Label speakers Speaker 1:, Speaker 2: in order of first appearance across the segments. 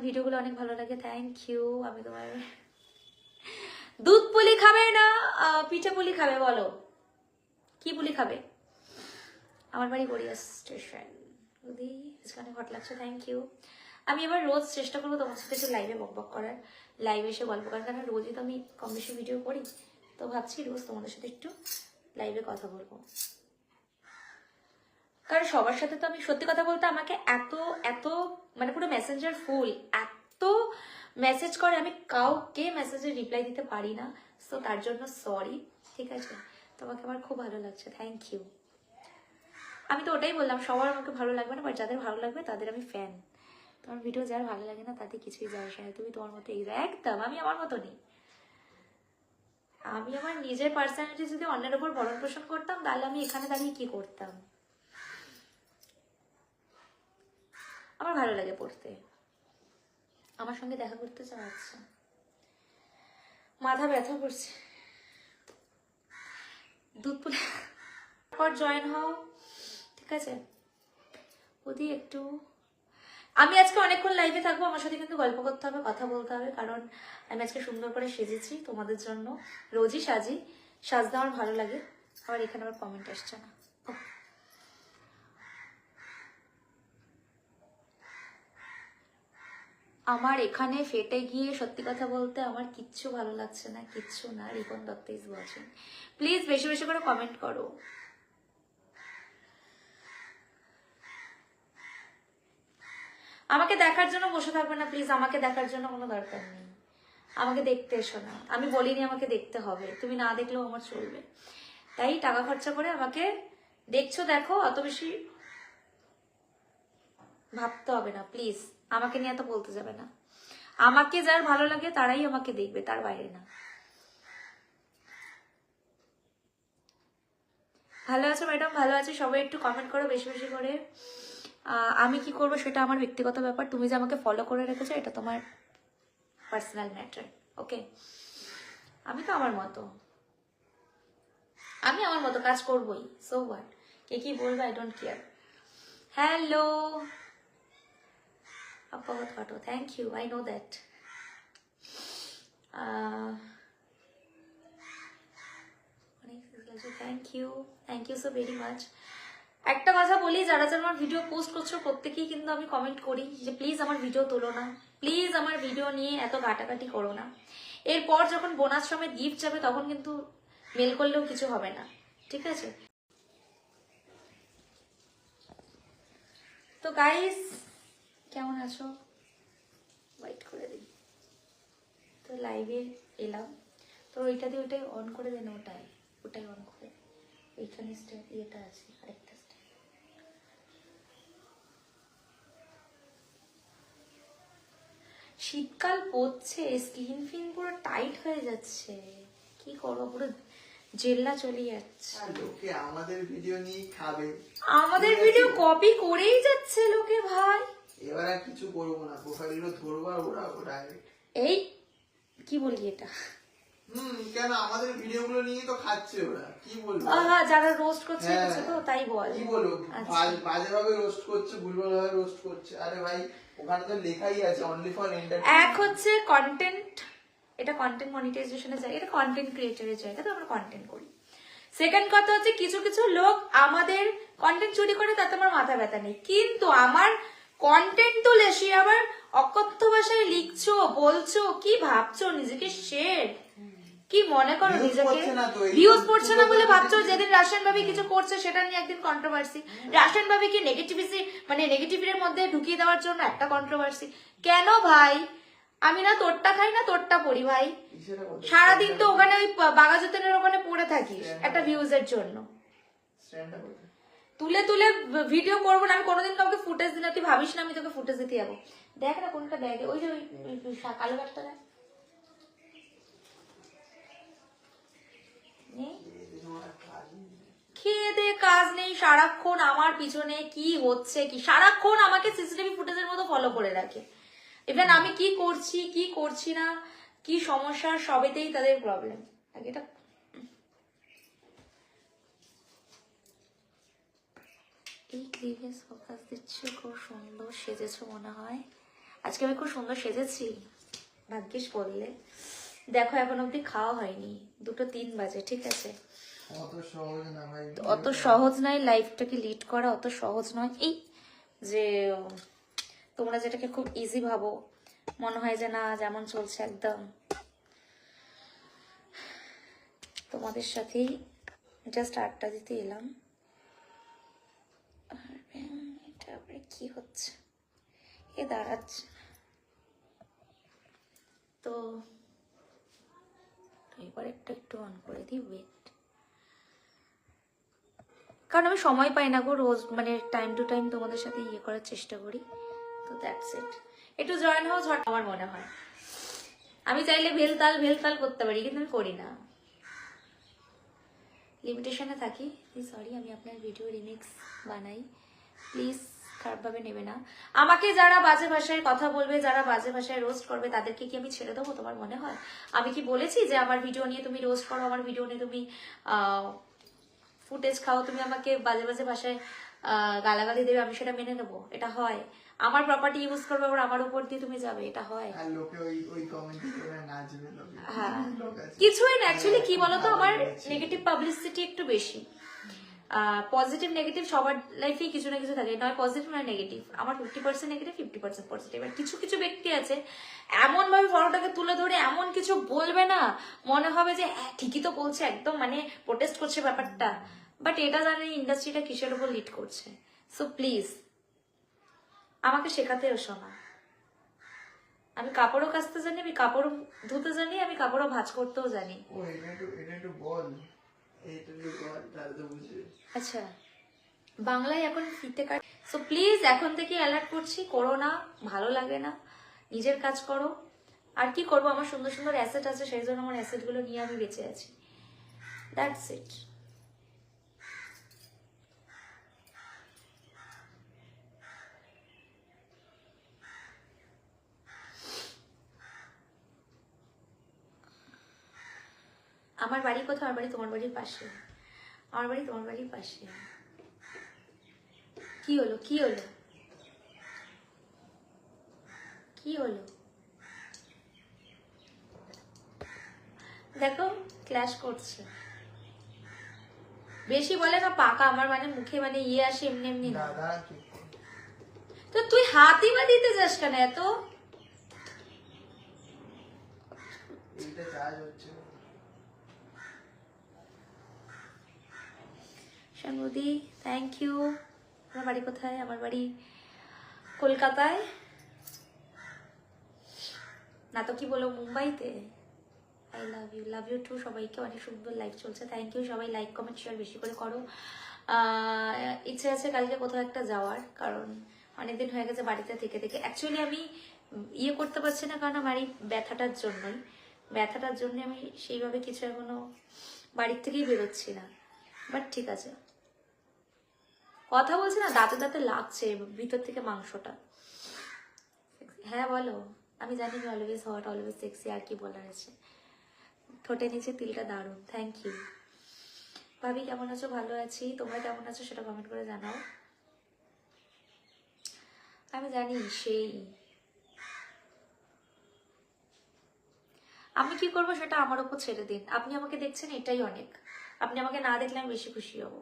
Speaker 1: ভিডিওগুলো অনেক ভালো লাগে, থ্যাংক ইউ। আমি তোমার দুধ পুলি খাবে না পিঠে পুলি খাবে, বলো কি পুলি খাবে? আমার বাড়ি গড়িয়া স্টেশন। দিদি অনেক হট লাগছে, থ্যাংক ইউ। আমি এবার রোজ চেষ্টা করবো তোমার সাথে একটু লাইভে বকবক করার, লাইভে এসে গল্প করার, কারণ রোজই তো আমি কম বেশি ভিডিও করি, তো ভাবছি রোজ তোমাদের সাথে একটু লাইভে কথা বলবো। কারণ সবার সাথে তো আমি সত্যি কথা বলতে আমাকে এত এত মানে পুরো মেসেঞ্জার ফুল, এত মেসেজ করে, আমি কাউকে মেসেজের রিপ্লাই দিতে পারি না, সো তার জন্য সরি, ঠিক আছে? তোমাকে আমার খুব ভালো লাগছে, থ্যাংক ইউ। আমি তো ওটাই বললাম, সবার আমাকে ভালো লাগবে না, বাট যাদের ভালো লাগবে তাদের আমি ফ্যান। তোমার ভিডিও যার ভালো লাগে না তাতে কিছুই যায় আসে না, তুমি তোমার মতো একদম, আমি আমার মতো নেই। আমি আমার নিজের পার্সোনালিটি যদি অন্যের ওপর ভরণ পোষণ করতাম, তাহলে আমি এখানে দাঁড়িয়ে কি করতাম? আমার ভালো লাগে পড়তে, আমার সঙ্গে দেখা করতে চাও? আচ্ছা, মাথা ব্যথা করছে, দুধ পুলি পর জয়েন হও, ঠিক আছে? ওদি একটু, আমি আজকে অনেকক্ষণ লাইভে থাকবো, আমার সাথে কিন্তু গল্প করতে হবে, কথা বলতে হবে, কারণ আমি আজকে সুন্দর করে সেজেছি তোমাদের জন্য, রোজই সাজি, সাজতে আমার ভালো লাগে। আবার এখানে আবার কমেন্ট আসছে না, আমার এখানে ফেটে গিয়ে সত্যি কথা বলতে আমার কিচ্ছু ভালো লাগছে না, কিচ্ছু না। Ripon Dutta is watching, please বেশি বেশি করে কমেন্ট করো। আমাকে দেখার জন্য বসে থাকবে না প্লিজ, আমাকে দেখার জন্য কোনো দরকার নেই, আমাকে দেখতে এসো না। আমি বলিনি আমাকে দেখতে হবে, তুমি না দেখলেও আমার চলবে, তাই টাকা খরচা করে আমাকে দেখছো, দেখো, অত বেশি ভাবতে হবে না প্লিজ, আমাকে নিয়ে এত বলতে যাবে না। আমাকে যার ভালো লাগে তারাই আমাকে দেখবে, তার বাইরে না। ভালো আছো ম্যাডাম? ভালো আছি, সবাই একটু কমেন্ট করো বেশি বেশি করে। আমি কি করবো সেটা আমার ব্যক্তিগত ব্যাপার, তুমি যে আমাকে ফলো করে রেখেছো এটা তোমার পার্সোনাল ম্যাটার, ওকে? আমি তো আমার মতো, আমি আমার মতো কাজ করবোই, সো হোয়াট, কে কি বলবে, আই ডোন্ট কেয়ার। হ্যালো আপাতত কাটো, thank you, I know that. Thank you so very much. একটা কথা বলি, যারা যারা আমার ভিডিও পোস্ট করছো প্রত্যেকেই কিন্তু আমি কমেন্ট করি যে প্লিজ আমার ভিডিও তোলো না, প্লিজ আমার ভিডিও নিয়ে এত ঘাটাঘাটি করো না। এরপর যখন বোনাস সময় গিফট যাবে তখন কিন্তু মেল করলেও কিছু হবে না, ঠিক আছে? তো গাইস কেমন আছো? ওয়েট করে দিই, তো লাইভে এলাম, তো ওইটা দিয়ে ওইটাই অন করে দেন, ওটাই অন করে, এইখানে ইয়েটা আছে আরেকটা। শীতকাল পড়ছে, স্কিন ফিন পুরো টাইট হয়ে যাচ্ছে, কি করবো, পুরো জেল্লা চলে যাচ্ছে।
Speaker 2: লোকে আমাদের ভিডিও নিয়ে খাবে,
Speaker 1: আমাদের ভিডিও কপি করেই যাচ্ছে লোকে ভাই।
Speaker 2: এবার আর কিছু করবো না, প্রোফাইলগুলো ধরবো আর ওরা
Speaker 1: এই কি বলি এটা?
Speaker 2: কেন আমাদের ভিডিও গুলো নিয়ে তো খাচ্ছে ওরা, কি বলবো?
Speaker 1: যারা রোস্ট করছে কিছু তো তাই বল,
Speaker 2: কি বলবো? বাজে ভাবে রোস্ট করছে, ভুলভাল ভাবে রোস্ট করছে। আরে ভাই ওখানে তো লেখাই আছে অনলি ফর এন্টারটেইনমেন্ট।
Speaker 1: এক হচ্ছে কন্টেন্ট, এটা কন্টেন্ট মনিটাইজেশনের জায়গা, এটা কন্টেন্ট ক্রিয়েটরের জায়গা, তো আমরা কন্টেন্ট করি। সেকেন্ড কথা হচ্ছে কিছু কিছু লোক আমাদের কন্টেন্ট চুরি করে, তাতে আমার মাথা ব্যথা নেই, কিন্তু আমার কন্টেন্ট তুলে সে আবার অকথ্য ভাষায় লিখছো, বলছো, কি ভাবছো নিজেকে শের, কি মনে করো নিজেকে? ভিউজ পড়ছে না বলে ভাবছো? যেদিন রাশিয়ান ভাবি কিছু করছে সেটা নিয়ে একদিন কন্ট্রোভার্সি, রাশিয়ান ভাবি কি মানে নেগেটিভিটির মধ্যে ঢুকিয়ে দেওয়ার জন্য একটা কন্ট্রোভার্সি। কেন ভাই? আমি না তোরটা খাই না তোরটা পড়ি ভাই, সারাদিন তো ওখানে ওই বাগাজুতেনের ওখানে পড়ে থাকিস একটা ভিউজের জন্য। তুলে তুলে ভিডিও করবো না, আমি কোনোদিন কাউকে ফুটেজ দিলে তুই ভাবিস না আমি তোকে ফুটেজ দিতে যাবো। দেখ না কোনটা দেখ, ওই যে ওই কালো ব্যাগটা দেখ, খেয়ে দে কাজ নেই, সারাক্ষণ আমার পিছনে কি হচ্ছে কি, সারাক্ষণ আমাকে সিসিটিভি ফুটেজের মতো ফলো করে রাখে। ইভেন আমি কি করছি কি করছি না, কি সমস্যা, সবেতেই তাদের প্রবলেম। এটা এই ক্লিভেজ ফোকাস দিচ্ছ, খুব সুন্দর সেজেছো মনে হয়, আজকে আমি খুব সুন্দর সেজেছি, ভাগ্যিস বললে। দেখো এখন অব্দি খাওয়া হয়নি, 2:03 বাজে, ঠিক আছে?
Speaker 2: অত সহজ না ভাই,
Speaker 1: অত সহজ নয় লাইফটাকে লিড করা, অত সহজ নয়। এই যে তোমরা যেটাকে খুব ইজি ভাবো, মনে হয় যে না যেমন চলছে একদম। তোমাদের সাথেই জাস্ট আড্ডা দিতে এলাম। আর এটা আবার কি হচ্ছে, এ দাঁড়াচ্ছে তো এবার একটু অন করে দিই, ওয়েট। কারণ আমি সময় পাই না গো রোজ, মানে টাইম টু টাইম তোমাদের সাথে ইয়ে করার চেষ্টা করি, তো দ্যাটস ইট। একটু জয়েন হও ঝট, আমার মনে হয় আমি চাইলে ভেলতাল করতে পারি, কিন্তু আমি করি না, লিমিটেশনে থাকি। সরি, আমি আপনার ভিডিও রিমিক্স বানাই, প্লিজ খারাপভাবে নেবে না। আমাকে যারা বাজে ভাষায় কথা বলবে, যারা বাজে ভাষায় রোস্ট করবে, তাদেরকে কি আমি ছেড়ে দেবো তোমার মনে হয়? আমি কি বলেছি যে আমার ভিডিও নিয়ে তুমি রোস্ট করো, আমার ভিডিও নিয়ে তুমি ফুটেজ খাও, তুমি আমাকে বাজে বাজে ভাষায় গালাগালি দেবে, আমি সেটা মেনে নেবো? এটা হয়? আমার প্রপার্টি ইউজ করবে আবার আমার উপর দিয়ে তুমি যাবে, এটা হয়?
Speaker 2: আর লোকে ওই কমেন্ট করে নাচবে লোকে,
Speaker 1: হ্যাঁ,
Speaker 2: লোক আছে।
Speaker 1: কিছুই না, অ্যাকচুয়ালি কি বলতো, আমার নেগেটিভ পাবলিসিটি একটু বেশি। পজিটিভ নেগেটিভ সবার লাইফেই কিছু না কিছু থাকে, নয় পজিটিভ নয় নেগেটিভ। আমার 50% নেগেটিভ, 50% পজিটিভ। আর কিছু কিছু ব্যক্তি আছে এমন ভাবে ফটোটাকে তুলে ধরে এমন কিছু বলবে না, মনে হবে যে হ্যাঁ ঠিকই তো বলছে, একদম মানে প্রোটেস্ট করছে ব্যাপারটা। বাট এটা জানি ইন্ডাস্ট্রিটা কিসের উপর লিড করছে। সো প্লিজ আমাকে শেখাতে এসো না। আমি কাপড়ও কাচতে জানি, আমি কাপড় ধুতে জানি, আমি কাপড়ও ভাঁজ করতেও জানি।
Speaker 2: ও এটা একটু বল, এইটা একটু বল, তাহলে তো বুঝবে।
Speaker 1: আচ্ছা, বাংলায় এখন ফিতে কাট। সো প্লিজ এখন থেকে অ্যালার্ট করছি, করো না, ভালো লাগে না, নিজের কাজ করো। আর কি করবো, আমার সুন্দর সুন্দর অ্যাসেট আছে, সেই জন্য আমার অ্যাসেট গুলো নিয়ে আমি বেঁচে আছি, দ্যাটস ইট। আমার বাড়ি কোথাও? আমার বাড়ি তোমার বাড়ির পাশে। আমার বাড়ি তোমার বাড়ির পাশে। কি হলো, কি হলো, কি হলো? দেখো ক্ল্যাশ করছে, বেশি বলে না পাকা, আমার মানে মুখে মানে ইয়ে আসে এমনি এমনি না।
Speaker 2: দাদা চুপ কর।
Speaker 1: তো তুই হাতই বা দিতে যাস কেন এত?
Speaker 2: এইটা চার্জ হচ্ছে না।
Speaker 1: শানুদি থ্যাংক ইউ। আমার বাড়ি কোথায়? আমার বাড়ি কলকাতায়, না তো কি বলো মুম্বাইতে। I love you too. সবাইকে অনেক সুন্দর লাইভ চলছে, থ্যাংক ইউ। সবাই লাইক কমেন্ট শেয়ার বেশি করে করো। ইচ্ছে আছে কালকে কোথাও একটা যাওয়ার, কারণ অনেকদিন হয়ে গেছে বাড়িতে থেকে থেকে। অ্যাকচুয়ালি আমি ইয়ে করতে পারছি না, কারণ আমার এই ব্যথাটার জন্য আমি সেইভাবে কিছু এখনো বাড়ির থেকেই বেরোচ্ছি না। বাট ঠিক আছে, কথা বলছি না, দাঁতে দাঁতে লাগছে ভিতর থেকে মাংসটা। হ্যাঁ বলো, আমি জানি আমি অলওয়েজ হট, অলওয়েজ সেক্সি, আর কি বলার আছে। ঠোঁটে নিচে তিলটা দারুণ, থ্যাংক ইউ। ভাবি কেমন আছো? ভালো আছি, তোমরা কেমন আছো সেটা কমেন্ট করে জানাও। আমি জানি সেই আমি কি করবো সেটা আমার উপর ছেড়ে দিন। আপনি আমাকে দেখছেন, এটাই অনেক। আপনি আমাকে না দেখলে আমি বেশি খুশি হব,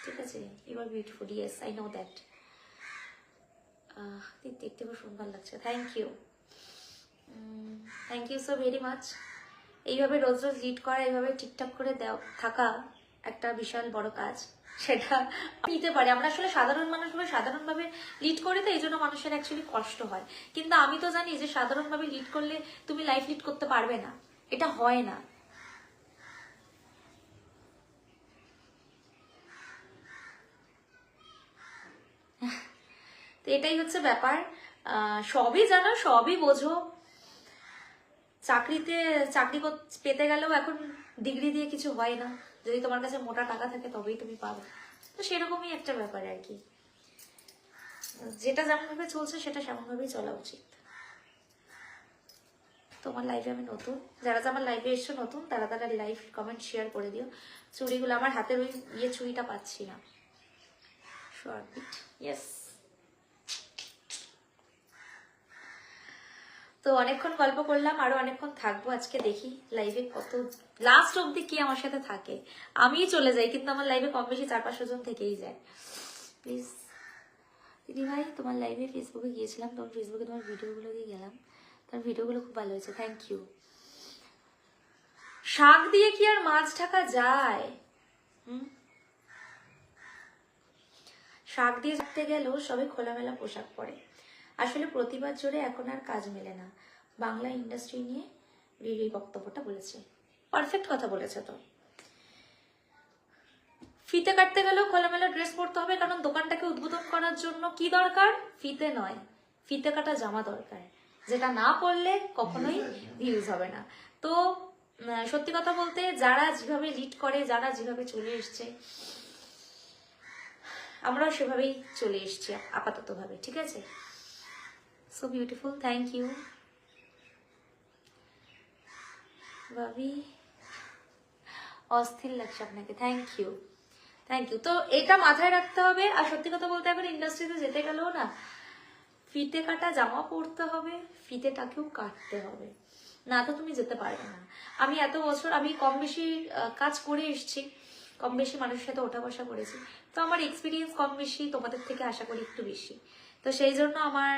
Speaker 1: ঠিক আছে? You are beautiful, yes I know that. দেখতে খুব সুন্দর লাগছে, thank you, thank you so very much. এইভাবে রোজ রোজ লিড করা, এইভাবে ঠিকঠাক করে থাকা একটা বিশাল বড় কাজ, সেটা নিতে পারে। আমরা আসলে সাধারণ মানুষভাবে সাধারণভাবে লিড করি, তো এই জন্য মানুষের অ্যাকচুয়ালি কষ্ট হয়। কিন্তু আমি তো জানি যে সাধারণভাবে লিড করলে তুমি লাইফ লিড করতে পারবে না, এটা হয় না। তো এটাই হচ্ছে ব্যাপার। সবই জানো, সবই বোঝো। চাকরি পেতে গেলেও এখন ডিগ্রি দিয়ে কিছু হয় না, যদি তোমার কাছে মোটা টাকা থাকে তবেই তুমি পাবে। তো সেরকমই একটা ব্যাপার আর কি, যেটা যেমন ভাবে চলছে সেটা সেমন ভাবেই চলা উচিত। তোমার লাইফে আমি নতুন, যারা আমার লাইফে এসছো নতুন, তারা লাইভ কমেন্ট শেয়ার করে দিও। চুড়িগুলো, আমার হাতের ওই ইয়ে চুড়িটা পাচ্ছি না। Short bit, yes. তো অনেকক্ষণ গল্প করলাম, আরো অনেকক্ষণ থাকবো আজকে। দেখি লাইভে কত লাস্ট অব্দি কি আমার সাথে থাকে। আমিই চলে যাই কিন্তু আমার লাইভে কম বেশি 4-5 জন থেকেই যায়। প্লিজ দিদি ভাই, তোমার লাইভে ফেসবুকে গিয়েছিলাম, তোমার ফেসবুকে তোমার ভিডিওগুলো দিয়ে গেলাম, তোমার ভিডিওগুলো খুব ভালো হয়েছে, থ্যাংক ইউ। শাক দিয়ে কি আর মাছ ঢাকা যায়? শাক দিয়ে ঢাকতে গেলেও সবাই খোলামেলা পোশাক পরে। আসলে প্রতিবাদ জোরে এখন আর কাজ মেলে না। বাংলা ইন্ডাস্ট্রি নিয়ে রিরি বক্তব্যটা বলেছে, পারফেক্ট কথা বলেছে। তো ফিতে কাটতে গেলেও খোলামেলা ড্রেস পরতে হবে, কারণ দোকানটাকে উদ্বোধন করার জন্য কি দরকার? ফিতে নয়, ফিতে কাটা জামা দরকার, যেটা না পরলে কখনোই ভিউজ হবে না। তো সত্যি কথা বলতে যারা যেভাবে লিড করে, যারা যেভাবে চলে এসছে, আমরা সেভাবেই চলে এসছি আপাতত ভাবে, ঠিক আছে? সো বিউটিফুল, থ্যাংক ইউ ভাবি, অস্থির লাগছে আপনাকে, থ্যাংক ইউ থ্যাংক ইউ। তো এটা মাথায় রাখতে হবে। আর সত্যি কথা বলতে এখন ইন্ডাস্ট্রিতে যেতে গেলেও না ফিতে কাটা জামা পরতে হবে, ফিতেটাকেও কাটতে হবে, না তো তুমি যেতে পারবে না। আমি এত বছর আমি কম বেশি কাজ করে এসেছি, কম বেশি মানুষের সাথে ওঠা বসা করেছি, তো আমার এক্সপিরিয়েন্স কম বেশি তোমাদের থেকে আশা করি একটু বেশি। তো সেই জন্য আমার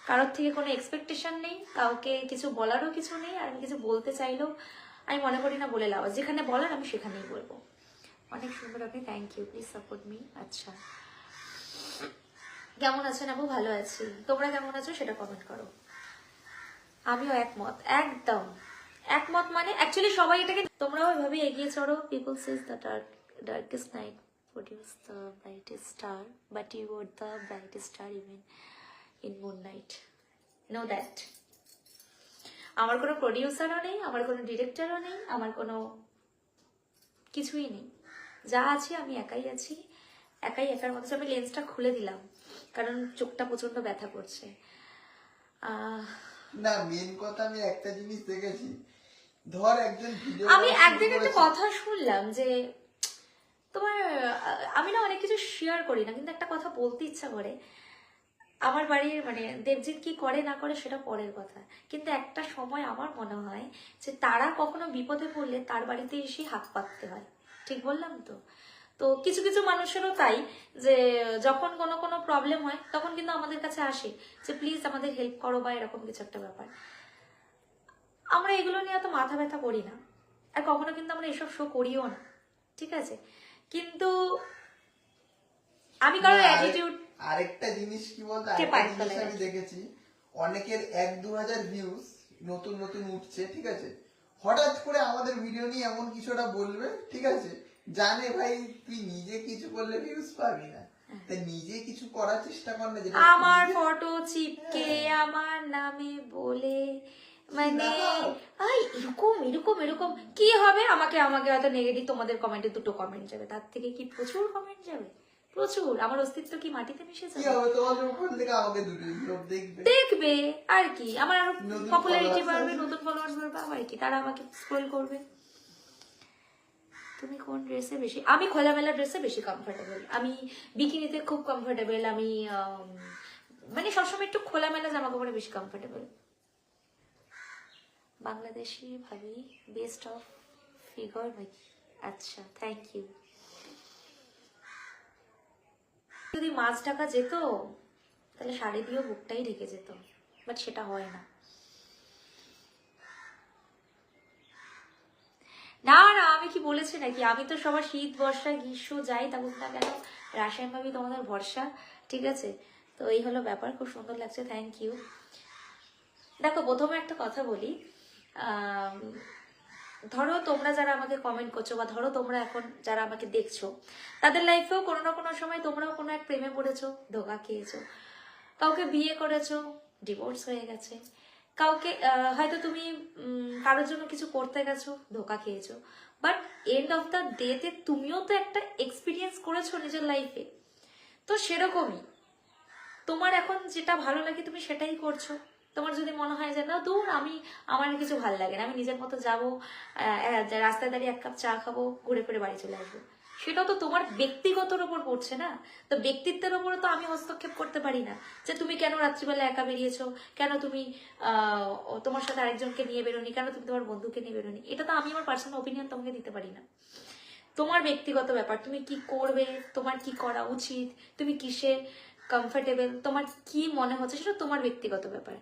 Speaker 1: কারোর থেকে কোনো এক্সপেকটেশন নেই, কাউকে কিছু বলারও কিছু নেই। আর আমি কিছু বলতে চাইলেও আমি মনে করি না বলে লাভ, যেখানে বলার আমি সেখানেই বলবো। অনেক সুন্দর আপনি, thank you, please support me. আচ্ছা, কেমন আছেন আপু? ভালো আছি, তোমরা কেমন আছো সেটা কমেন্ট করো। আমিও একমত, একদম একমত। মানে অ্যাকচুয়ালি সবাই এটাকে, তোমরাও এভাবে এগিয়ে চড়ো। People says the darkest night produce the brightest star, but you were the brightest star even in moonlight. Know that. আমার কোনো প্রডিউসারও নেই, আমার কোনো ডিরেক্টরও নেই, আমার কোনো কিছুই নেই। যা আছে আমি একাই আছি, একাই একার মতো। আমি লেন্সটা খুলে দিলাম কারণ চোখটা প্রচন্ড ব্যথা করছে।
Speaker 2: না, মেন কথা আমি একটা জিনিস দেখেছি, ধর একজন ভিডিও,
Speaker 1: আমি একদিন একটা কথা শুনলাম যে তোমার, আমি না অনেক কিছু শেয়ার করি না, কিন্তু একটা কথা বলতে ইচ্ছা করে। আমার বাড়ির মানে দেবজিৎ কি করে না করে সেটা পরের কথা, কিন্তু একটা সময় আমার মনে হয় যে তারা কখনো বিপদে পড়লে তার বাড়িতে এসে হাত পাততে হয়। ঠিক বললাম তো? তো কিছু কিছু মানুষেরও তাই, যে যখন কোনো কোনো প্রবলেম হয় তখন কিন্তু আমাদের কাছে আসে যে প্লিজ আমাদের হেল্প করো বা এরকম কিছু একটা ব্যাপার। আমরা এগুলো নিয়ে এত মাথা ব্যথা করি না, আর কখনো কিন্তু আমরা এসব শো করিও না, ঠিক আছে? কিন্তু আমি কারোর অ্যাটিটিউড,
Speaker 2: আরেকটা জিনিস কি বলতো, আরেকটা জিনিস আমি দেখেছি, অনেকের 1-2 হাজার ভিউজ নতুন নতুন উঠছে, ঠিক আছে, হঠাৎ করে আমাদের ভিডিও নিয়ে এমন কিছুটা বলবে, ঠিক আছে, জানে ভাই তুই নিজে কিছু করলে ভিউজ পাবি না, তাই নিজে কিছু করার চেষ্টা কর না, যেটা
Speaker 1: আমার ফটো চিপকে আমার নামে বলে, মানে এরকম এরকম এরকম কি হবে? আমাকে আমাকে হয়তো নেগেটিভ, তোমাদের কমেন্টে 2টো কমেন্ট যাবে, তার থেকে কি প্রচুর কমেন্ট যাবে? প্রচুর। আমার অস্তিত্ব কি মাটিতে মিশে যাবে?
Speaker 2: কি হবে, তোমাদের উপর থেকে আমাকে দুটো লোক
Speaker 1: দেখবে আর কি, আমার আরো পপুলারিটি বাড়বে, নতুন ফলোয়ার্স বাড়বে, আবার কি তারা আমাকে স্ক্রল করবে। তুমি কোন ড্রেসে বেশি? আমি খোলামেলা ড্রেসে বেশি কমফোর্টেবল, আমি বিকিনিতে খুব কমফোর্টেবল, আমি মানে সবসময় একটু খোলামেলা জামা কাপড়ে বেশি কমফোর্টেবল। বাংলাদেশি ভাবি, বেস্ট অফ ফিগার নাকি? আচ্ছা, থ্যাংক ইউ। যদি মাছ ঢাকা যেত তাহলে শাড়ি দিয়েও বুকটাই ঢেকে যেত, বাট সেটা হয় না। না না, আমি কি বলেছি নাকি? আমি তো সবার শীত বর্ষা গ্রীষ্ম যাই থাকুক না কেন, রাশিয়ান ভাবি তোমাদের ভরসা, ঠিক আছে? তো এই হলো ব্যাপার, খুব সুন্দর লাগছে, থ্যাংক ইউ। দেখো, প্রথমে একটা কথা বলি, ধরো তোমরা যারা আমাকে কমেন্ট করছো, বা ধরো তোমরা এখন যারা আমাকে দেখছো, তাদের লাইফেও কোনো না কোনো সময় তোমরাও কোনো এক প্রেমে পড়েছো, ধোঁকা খেয়েছো, কাউকে বিয়ে করেছো, ডিভোর্স হয়ে গেছে, কাউকে হয়তো তুমি কারোর জন্য কিছু করতে গেছো, ধোঁকা খেয়েছো, বাট এন্ড অফ দ্য ডেতে তুমিও তো একটা এক্সপিরিয়েন্স করেছো নিজের লাইফে। তো সেরকমই তোমার এখন যেটা ভালো লাগে তুমি সেটাই করছো। তোমার যদি মনে হয় যে না দূর, আমার কিছু ভালো লাগে না, আমি নিজের মতো যাবো, রাস্তায় দাঁড়িয়ে 1 কাপ চা খাবো, ঘুরে ফিরে বাড়ি চলে আসবো, সেটাও তো তোমার ব্যক্তিগতর ওপর পড়ছে না। তো ব্যক্তিত্বের ওপরে তো আমি হস্তক্ষেপ করতে পারি না যে তুমি কেন রাত্রিবেলা একা বেরিয়েছো, কেন তুমি তোমার সাথে আরেকজনকে নিয়ে বেরোনি, কেন তুমি তোমার বন্ধুকে নিয়ে বেরোনি। এটা তো আমি আমার পার্সোনাল ওপিনিয়ন তোমাকে দিতে পারি না। তোমার ব্যক্তিগত ব্যাপার, তুমি কি করবে, তোমার কি করা উচিত, তুমি কিসে কমফোর্টেবল, তোমার কি মনে হচ্ছে, সেটা তোমার ব্যক্তিগত ব্যাপার।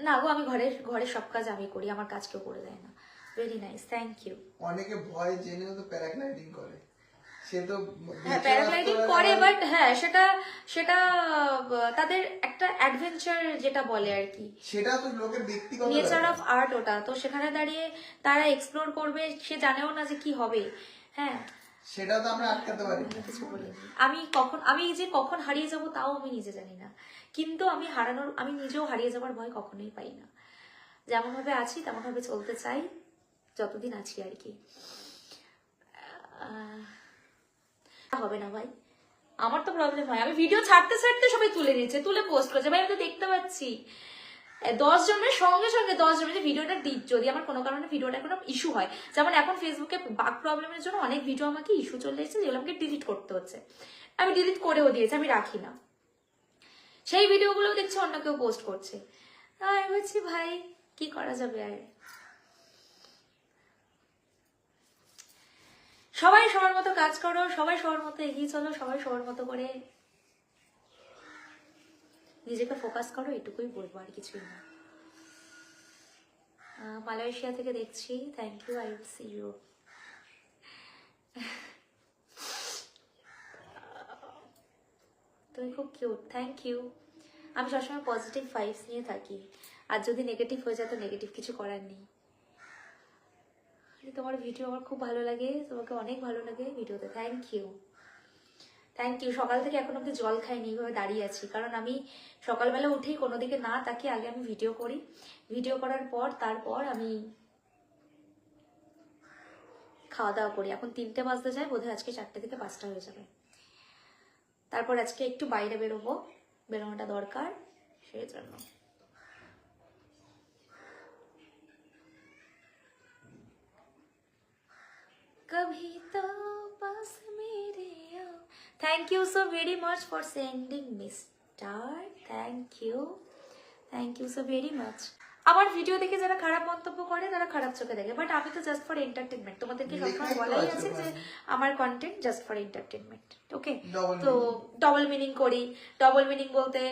Speaker 1: না গো, আমি ঘরের সব কাজ আমি করি, আমার কাজ কেউ করে দেয় না। Very nice, thank you.
Speaker 2: অনেকে ভয় জেনেও তো প্যারাগ্লাইডিং করে, সে তো
Speaker 1: হ্যাঁ প্যারাগ্লাইডিং করে, বাট হ্যাঁ সেটা তাদের একটা অ্যাডভেঞ্চার যেটা বলে আর কি,
Speaker 2: সেটা তো লোকের ব্যক্তিগত
Speaker 1: নেচার অফ আর্ট ওটা। তো সেখানে দাঁড়িয়ে তারা এক্সপ্লোর করবে, সে জানেও না যে কি হবে। হ্যাঁ
Speaker 2: সেটা তো আমরা আটকাতে পারি না।
Speaker 1: কিছু বলিনি আমি যে কখন হারিয়ে যাব তাও আমি নিজে জানি না, কিন্তু আমি নিজেও হারিয়ে যাবার ভয় কখনোই পাই না। যেমন ভাবে আছি তেমন ভাবে চলতে চাই, যতদিন আছি আর কি। হবে না ভাই, আমার তো প্রবলেম হয়, আমি ভিডিও ছাড়তে সবাই তুলে নিচ্ছে, তুলে পোস্ট করছে। ভাই আমি তো দেখতে পাচ্ছি 10 জনের সঙ্গে 10 জনের ভিডিওটা যদি আমার কোনো কারণে ভিডিওটা কোনো ইস্যু হয়, যেমন এখন ফেসবুকে বাগ প্রবলেমের জন্য অনেক ভিডিও আমাকে ইস্যু চলে এসেছে, যেগুলো আমাকে ডিলিট করতে হচ্ছে। আমি ডিলিট করেও দিয়েছি, আমি রাখি না। সেই ভিডিওগুলো দেখছি অন্য কেউ পোস্ট করছে। আমি বলছি ভাই কি করা যাবে আর। সবাই সবার মতো কাজ করো, সবাই সবার মতো এগিয়ে চলো, সবাই সবার মতো করে নিজেকে ফোকাস করো, এটুকুই বলবো, আর কিছুই না। মালয়েশিয়া থেকে দেখছি, thank you, I will see you. তুমি খুব কিউট, থ্যাংক ইউ। আমি সবসময় পজিটিভ ভাইবস নিয়ে থাকি, আর যদি নেগেটিভ হয়ে যায় তো নেগেটিভ কিছু করার নেই। তোমার ভিডিও আমার খুব ভালো লাগে, তোমাকে অনেক ভালো লাগে ভিডিওতে, থ্যাংক ইউ। সকাল থেকে এখন অব্দি জল খাইনি, এইভাবে দাঁড়িয়ে আছি, কারণ আমি সকালবেলা উঠেই কোনো দিকে না তাকিয়ে আগে আমি ভিডিও করি, ভিডিও করার পর তারপর আমি খাওয়া দাওয়া করি। এখন 3টে বাজতে যায়, বোধহয় আজকে 4টে থেকে 5টা হয়ে যাবে। তারপর আজকে একটু বাইরে বেরোনোটা দরকার, সেই জন্য। कभी तो पास मेरे आओ। Thank you so very much for sending me star. Thank you so very much. আমার ভিডিও দেখে যারা খারাপ মন্তব্য করে তারা খারাপ চোখে দেখে, বাট আমি তো জাস্ট ফর এন্টারটেনমেন্ট। তোমাদেরকে সবসময় বলাই আছে যে আমার কন্টেন্ট জাস্ট ফর এন্টারটেনমেন্ট, ওকে? তো ডবল মিনিং করি। ডবল মিনিং বলতে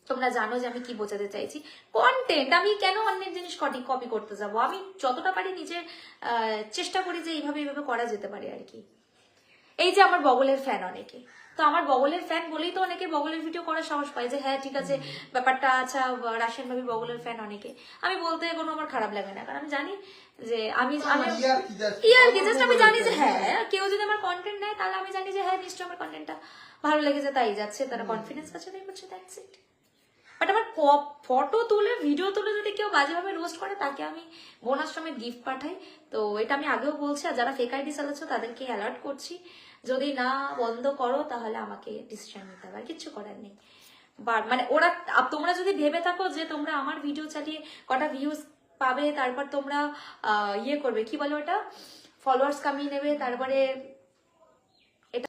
Speaker 1: তোমরা জানো যে আমি কি বোঝাতে চাইছি। কন্টেন্ট আমি কেন অন্যের জিনিস কপি করতে যাব? আমি যতটা পারি নিজের চেষ্টা করি যে এইভাবে করা যেতে পারে আর কি। এই যে আমার বগলের ফ্যান অনেকে, তো আমার বগলের ফ্যান বলেই তো অনেকে বগলের ভিডিও করার সাহস পায় যে হ্যাঁ ঠিক আছে ব্যাপারটা, আচ্ছা রাশিয়ান ভাবি বগলের ফ্যান অনেকে। আমি বলতে কোনো আমার খারাপ লাগে না, কারণ আমি জানি যে আমি জানি যে হ্যাঁ কেউ যদি আমার কন্টেন্ট নেয় তাহলে আমি জানি যে হ্যাঁ নিশ্চয়ই আমার কন্টেন্টটা ভালো লেগেছে, তাই যাচ্ছে, তারা কনফিডেন্স আছে তাই করছে, দ্যাটস ইট। বাট আমার ফটো তুলে ভিডিও তুলে যদি কেউ বাজেভাবে রোস্ট করে তাকে আমি বোন আশ্রমে গিফট পাঠাই। তো এটা আমি আগেও বলছি, আর যারা ফেক আইডি চালাচ্ছ তাদেরকে অ্যালার্ট করছি, যদি না বন্ধ করো তাহলে আমাকে ডিসিশন নিতে হবে, আর কিচ্ছু করার নেই। মানে তোমরা যদি ভেবে থাকো যে তোমরা আমার ভিডিও চালিয়ে কটা ভিউজ পাবে, তারপর তোমরা ইয়ে করবে, কি বলে ওটা, ফলোয়ার্স কামিয়ে নেবে, তারপরে এটা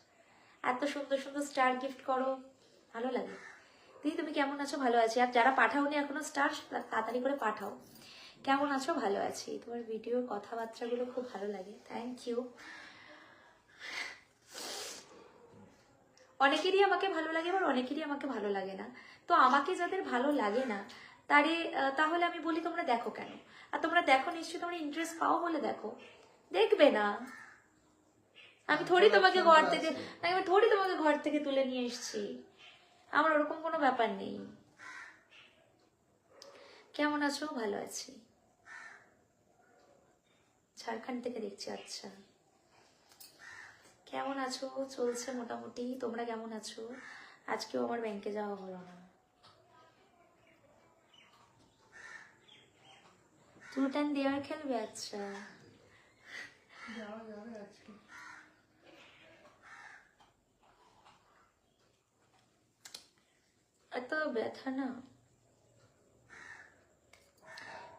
Speaker 1: এত সুন্দর সুন্দর স্টার গিফট করো, ভালো লাগে। দিদি তুমি কেমন আছো? ভালো আছি। আর যারা পাঠাওনি এখনো স্টার, তাড়াতাড়ি করে পাঠাও। কেমন আছো? ভালো আছি। তোমার ভিডিওর কথাবার্তাগুলো খুব ভালো লাগে, থ্যাংক ইউ। অনেকেরই আমাকে ভালো লাগে, আবার অনেকেরই আমাকে ভালো লাগে না। তো আমাকে যাদের ভালো লাগে না তাহলে আমি বলি তোমরা দেখো কেন? আর তোমরা দেখো নিশ্চয়ই তোমরা ইন্টারেস্ট পাও বলে দেখো, দেখবে না? আমি থোড়ি তোমাকে ঘর থেকে তুলে নিয়ে এসেছি, আমার ওরকম কোনো ব্যাপার নেই। কেমন আছো? ভালো আছি। ঝাড়খণ্ড থেকে দেখছি, আচ্ছা। কেমন আছো? চলছে মোটামুটি। তোমরা কেমন আছো? আজকেও আমার ব্যাংকে যাওয়া হলো না। ট্রুথ অ্যান্ড ডেয়ার খেলবে? আচ্ছা, এত ব্যথা না।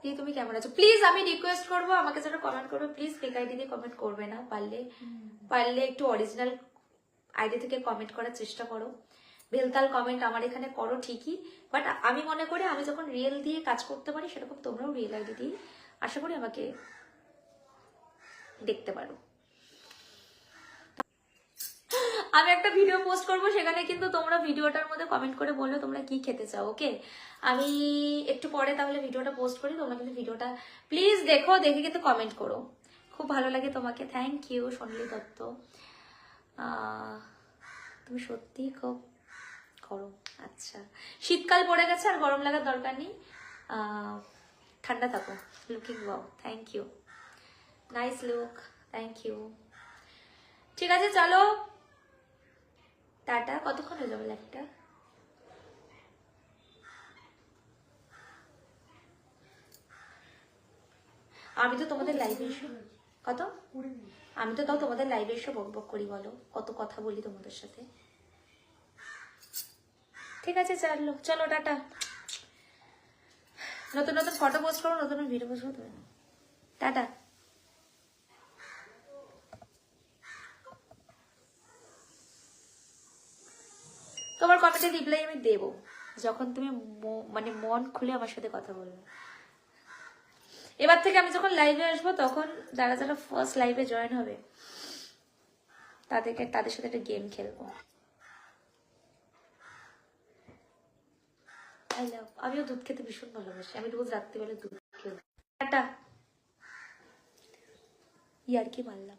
Speaker 1: দিয়ে তুমি কেমন আছো প্লিজ আমি রিকোয়েস্ট করবো আমাকে যারা কমেন্ট করবে প্লিজ ফেক আইডি দিয়ে কমেন্ট করবে না, পারলে একটু অরিজিনাল আইডি থেকে কমেন্ট করার চেষ্টা করো। ভেলতাল কমেন্ট আমার এখানে করো ঠিকই, বাট আমি মনে করি আমি যখন রিয়েল দিয়ে কাজ করতে পারি সেরকম তোমরাও রিয়েল আইডি দিয়ে আশা করি আমাকে দেখতে পারো। আমি একটা ভিডিও পোস্ট করবো, সেখানে কিন্তু তোমরা ভিডিওটার মধ্যে কমেন্ট করে বললো তোমরা কি খেতে চাও। ওকে, আমি একটু পরে তাহলে ভিডিওটা পোস্ট করি, তোমরা কিন্তু ভিডিওটা প্লিজ দেখো, দেখে কিন্তু কমেন্ট করো। খুব ভালো লাগে তোমাকে, থ্যাংক ইউ সোনালি দত্ত। তুমি সত্যি খুব গরম, আচ্ছা শীতকাল পড়ে গেছে আর গরম লাগার দরকার নেই, ঠান্ডা থাকো। Looking wow, thank you, nice look, thank you. ঠিক আছে চলো টাটা। কতক্ষণ হয়ে যাবে লাইভটা? আমি তো তোমাদের লাইভে এসে কত আমি তো তাও তোমাদের লাইভে এসে বক বক করি, বলো কত কথা বলি তোমাদের সাথে। ঠিক আছে চলো চলো টাটা। নতুন নতুন ফটো পোস্ট করো, নতুন ভিডিও পোস্ট করো, টাটা। তোমার কমেন্টের রিপ্লাই আমি দেবো যখন তুমি মানে মন খুলে আমার সাথে কথা বলবে। এবার থেকে আমি যখন লাইভে আসবো তখন যারা যারা ফার্স্ট লাইভে জয়েন হবে তাদের সাথে একটা গেম খেলবো। আই লাভ, আমিও দুধ খেতে ভীষণ ভালোবাসি, আমি রোজ রাত্রিবেলা দুধ খেলবো। টাটা, ইয়ার কি মারলাম।